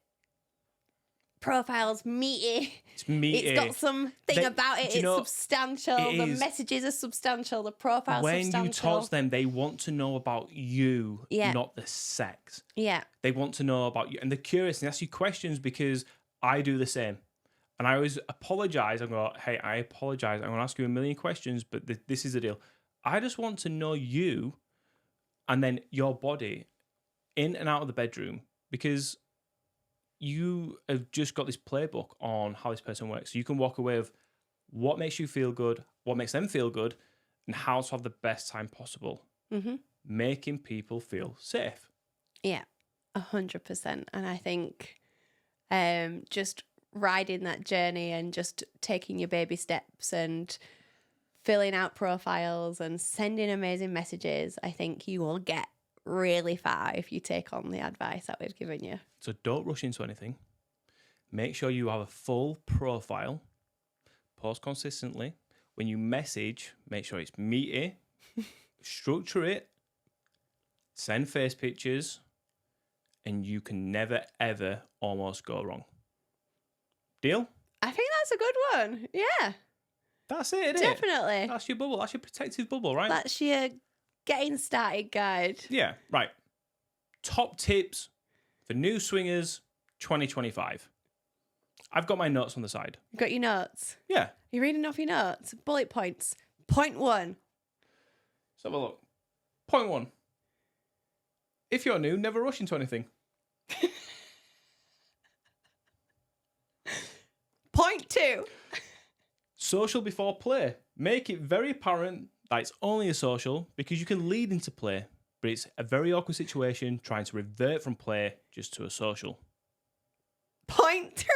profile's meaty. It's meaty. It's got something about it. It's substantial. The is. messages are substantial. The profile's when substantial. When you talk to them, they want to know about you, not the sex. Yeah. They want to know about you. And they're curious and they ask you questions, because I do the same. And I always apologize. I'm going, hey, I apologize. I'm going to ask you a million questions, but this is the deal. I just want to know you and then your body in and out of the bedroom, because you have just got this playbook on how this person works. So you can walk away with what makes you feel good, what makes them feel good, and how to have the best time possible. Making people feel safe. Yeah, 100%. And I think just riding that journey and just taking your baby steps and filling out profiles and sending amazing messages, I think you will get really far if you take on the advice that we've given you. So don't rush into anything. Make sure you have a full profile. Post consistently. When you message, make sure it's meaty. Structure it. Send face pictures. And you can never, ever almost go wrong. Deal? I think that's a good one. Yeah. That's it, isn't it? Definitely. That's your bubble. That's your protective bubble, right? That's your getting started guide. Yeah, right. Top tips for new swingers 2025. I've got my notes on the side. You got your notes? Yeah. You're reading off your notes. Bullet points. Point 1. Let's have a look. Point 1. If you're new, never rush into anything. Point 2. Social before play. Make it very apparent that it's only a social, because you can lead into play, but it's a very awkward situation trying to revert from play just to a social. Point 3.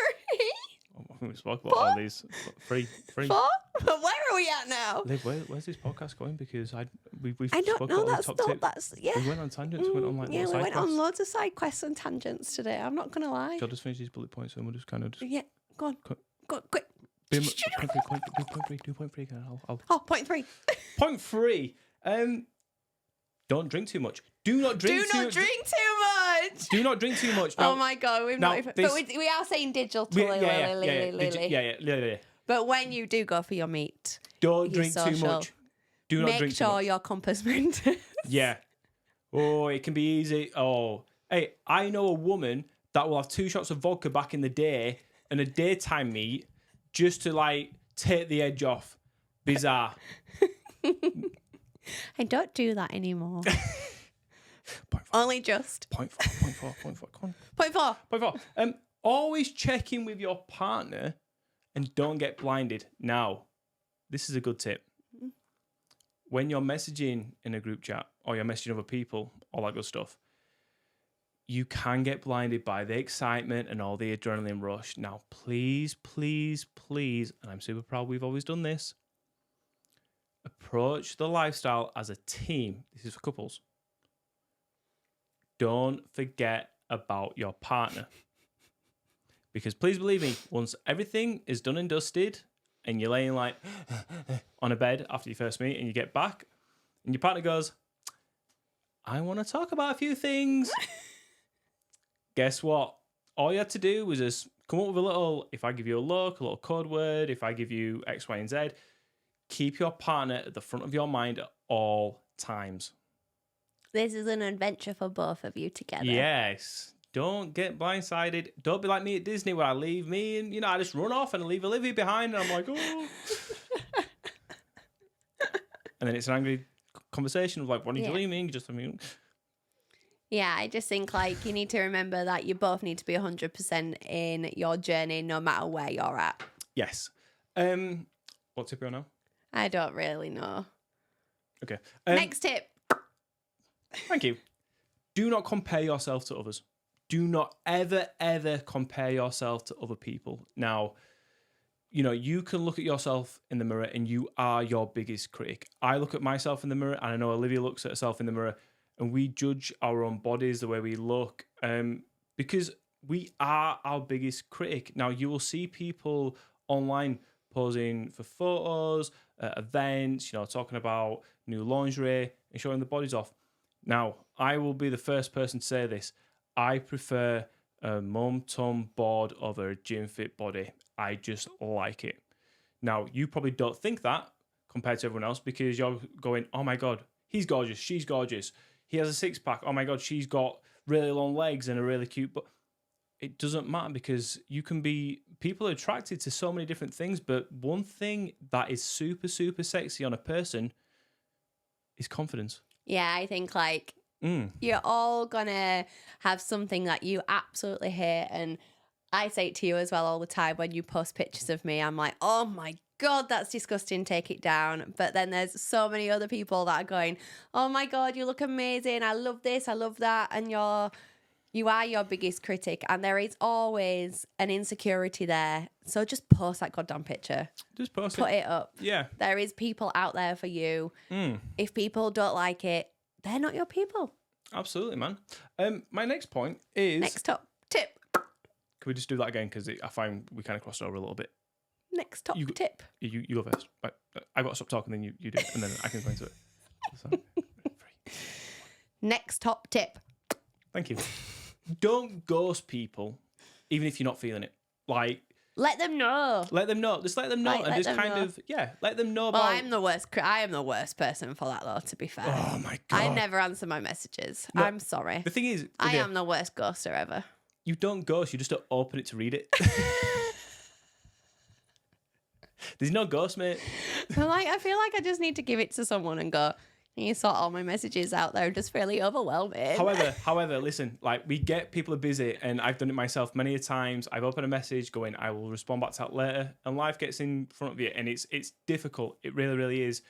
I think we spoke about all these. 3. 4? Where are we at now? Liv, where's this podcast going? Because we've I don't spoke know. about That's top not. tips. That's yeah. We went on tangents. We went on we side went quests. on loads of side quests and tangents today. I'm not gonna lie. Shall I just finish these bullet points and we'll just kind of just... Yeah, go on. Go quick. Point 3. Do point 3. Oh, point 3. Point 3. Don't drink too much. Do not drink too much. Do not drink too much. Now, oh my god, we've not even, but we are saying digital. Yeah. But when you do go for your meet, don't drink too much. Do not drink too much. Make sure your compass mentis. Yeah. Oh, it can be easy. Oh, hey, I know a woman that will have 2 shots of vodka back in the day and a daytime meet just to like take the edge off. Bizarre. I don't do that anymore. Point 4. Only just. Point 4. Come on. Point 4. Point 4. Always check in with your partner and don't get blinded. Now, this is a good tip. When you're messaging in a group chat or you're messaging other people, all that good stuff, you can get blinded by the excitement and all the adrenaline rush. Now, please, and I'm super proud we've always done this, approach the lifestyle as a team. This is for couples. Don't forget about your partner. Because please believe me, once everything is done and dusted and you're laying like on a bed after your first meet and you get back and your partner goes, I want to talk about a few things. Guess what? All you had to do was just come up with a little, if I give you a look, a little code word, if I give you X, Y, and Z, keep your partner at the front of your mind at all times. This is an adventure for both of you together. Yes. Don't get blindsided. Don't be like me at Disney where I leave me and, I just run off and leave Olivia behind and I'm like, oh. And then it's an angry conversation of like, why did you leave me? And you just, Yeah, I just think like you need to remember that you both need to be 100% in your journey no matter where you're at. Yes. What tip are you on now? I don't really know. Okay. Next tip. Thank you. Do not compare yourself to others. Do not ever, ever compare yourself to other people. Now, you know, you can look at yourself in the mirror and you are your biggest critic. I look at myself in the mirror, and I know Olivia looks at herself in the mirror, and we judge our own bodies, the way we look, because we are our biggest critic. Now, you will see people online posing for photos, events, you know, talking about new lingerie and showing the bodies off. Now, I will be the first person to say this. I prefer a mum-tum bod over a gym fit body. I just like it. Now, you probably don't think that compared to everyone else because you're going, oh my God, he's gorgeous, she's gorgeous. He has a six-pack. Oh my God, she's got really long legs and a really cute butt. It doesn't matter because people are attracted to so many different things, but one thing that is super, super sexy on a person is confidence. Yeah, I think like you're all gonna have something that you absolutely hate, and I say it to you as well all the time when you post pictures of me. I'm like, oh my God, that's disgusting, take it down. But then there's so many other people that are going, oh my God, you look amazing, I love this, I love that. And you are your biggest critic, and there is always an insecurity there. So just post that goddamn picture. Just post Put it up. Yeah. There is people out there for you. If people don't like it, they're not your people. Absolutely, man. My next point is... Next top tip. Can we just do that again? Because I find we kind of crossed over a little bit. Next top tip. You go first. Right. I've got to stop talking, then you do, and then I can go into it. So, 3. Next top tip. Thank you. Don't ghost people, even if you're not feeling it. Like, let them know. Let them know. Just let them know, and just kind of let them know. Well, I'm the worst. I am the worst person for that, though. To be fair. Oh my God. I never answer my messages. No, I'm sorry. The thing is, I am the worst ghoster ever. You don't ghost. You just don't open it to read it. There's no ghost, mate. I feel like I just need to give it to someone and go, you sort all my messages out there, just really overwhelming. However, listen, like we get people are busy, and I've done it myself many a times. I've opened a message going, I will respond back to that later, and life gets in front of you, and it's difficult. It really, really is.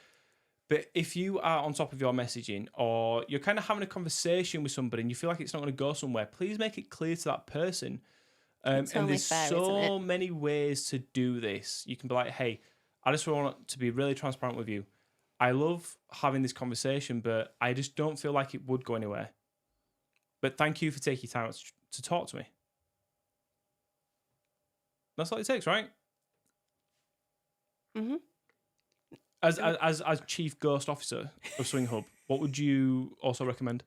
But if you are on top of your messaging, or you're kind of having a conversation with somebody and you feel like it's not going to go somewhere, please make it clear to that person. And there's fair, so many ways to do this. You can be like, hey, I just want to be really transparent with you. I love having this conversation, but I just don't feel like it would go anywhere. But thank you for taking time to talk to me. That's all it takes, right? Mm-hmm. As Chief Ghost Officer of SwingHub, what would you also recommend?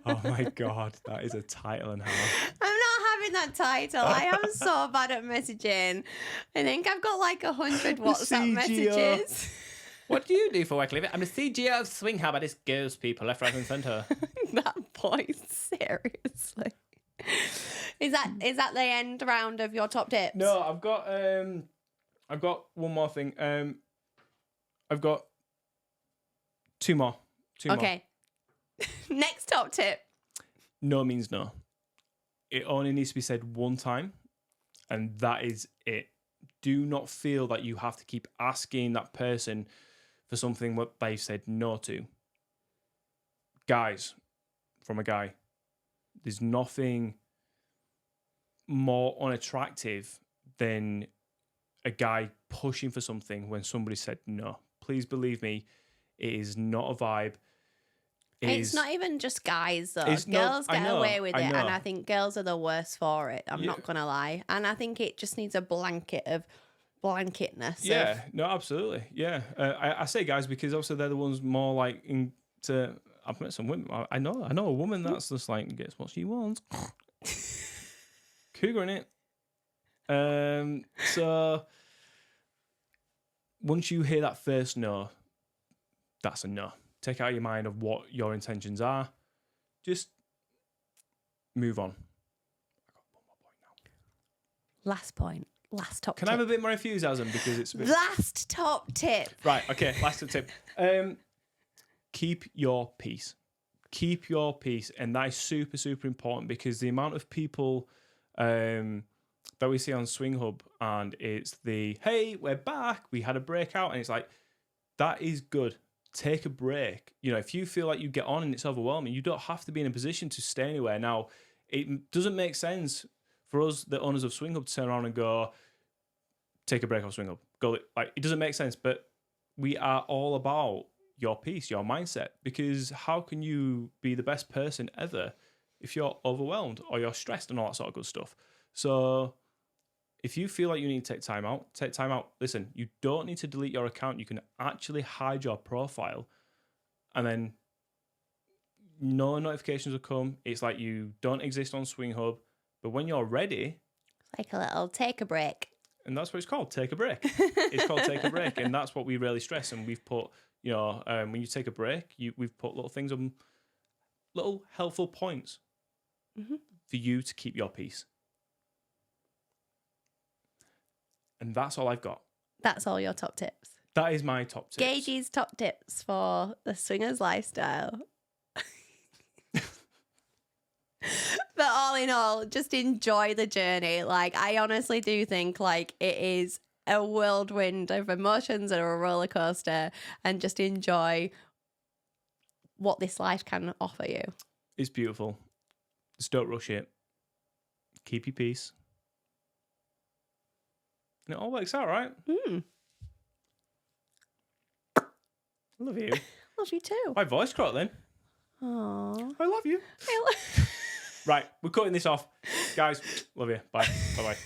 Oh my God, that is a title and a half. I'm not having that title. I am so bad at messaging. I think I've got like 100 WhatsApp messages. What do you do for work, Olivia? I'm the CGO of SwingHub. I just ghost people left, right, and centre. That point, seriously. Is that the end round of your top tips? No, I've got one more thing. I've got two more. Okay. Next top tip. No means no. It only needs to be said one time, and that is it. Do not feel that you have to keep asking that person for something what they've said no to. Guys, from a guy, there's nothing more unattractive than a guy pushing for something when somebody said no. Please believe me, it is not a vibe. It's not even just guys, though. Girls get away with it, and I think girls are the worst for it. I'm not going to lie. And I think it just needs a blanket of blanketness. Yeah, no, absolutely. Yeah. I say guys because obviously they're the ones more like into... I've met some women. I know a woman that's just like, gets what she wants. Cougar in it. So once you hear that first no, that's a no. Take out your mind of what your intentions are. Just move on. I got one more point now. Last point. Last top tip. Can I have a bit more enthusiasm because it's a bit... Last top tip. Right, okay, last top tip. keep your peace. Keep your peace. And that is super, super important, because the amount of people that we see on SwingHub, and it's the, hey, we're back, we had a breakout, and it's like, that is good. Take a break. You know, if you feel like you get on and it's overwhelming, you don't have to be in a position to stay anywhere. Now, it doesn't make sense for us, the owners of SwingHub, to turn around and go, take a break off SwingHub. Go, like, it doesn't make sense, but we are all about your peace, your mindset, because how can you be the best person ever if you're overwhelmed or you're stressed and all that sort of good stuff? So if you feel like you need to take time out, take time out. Listen, you don't need to delete your account. You can actually hide your profile, and then no notifications will come. It's like you don't exist on SwingHub. But when you're ready, It's like a little take a break. and that's what it's called, take a break. It's called take a break, and that's what we really stress. And we've put, you know, when you take a break, we've put little things on, little helpful points for you to keep your peace. And that's all I've got. That's all your top tips. That is my top tips. Gage's top tips for the swingers lifestyle. But all in all, just enjoy the journey. Like, I honestly do think like it is a whirlwind of emotions and a roller coaster, and just enjoy what this life can offer you. It's beautiful. Just don't rush it. Keep your peace. And it all works out, right? Mm. I love you. Love you too. My voice cracked then. Aww. I love you. Right, we're cutting this off. Guys, love you. Bye. Bye-bye.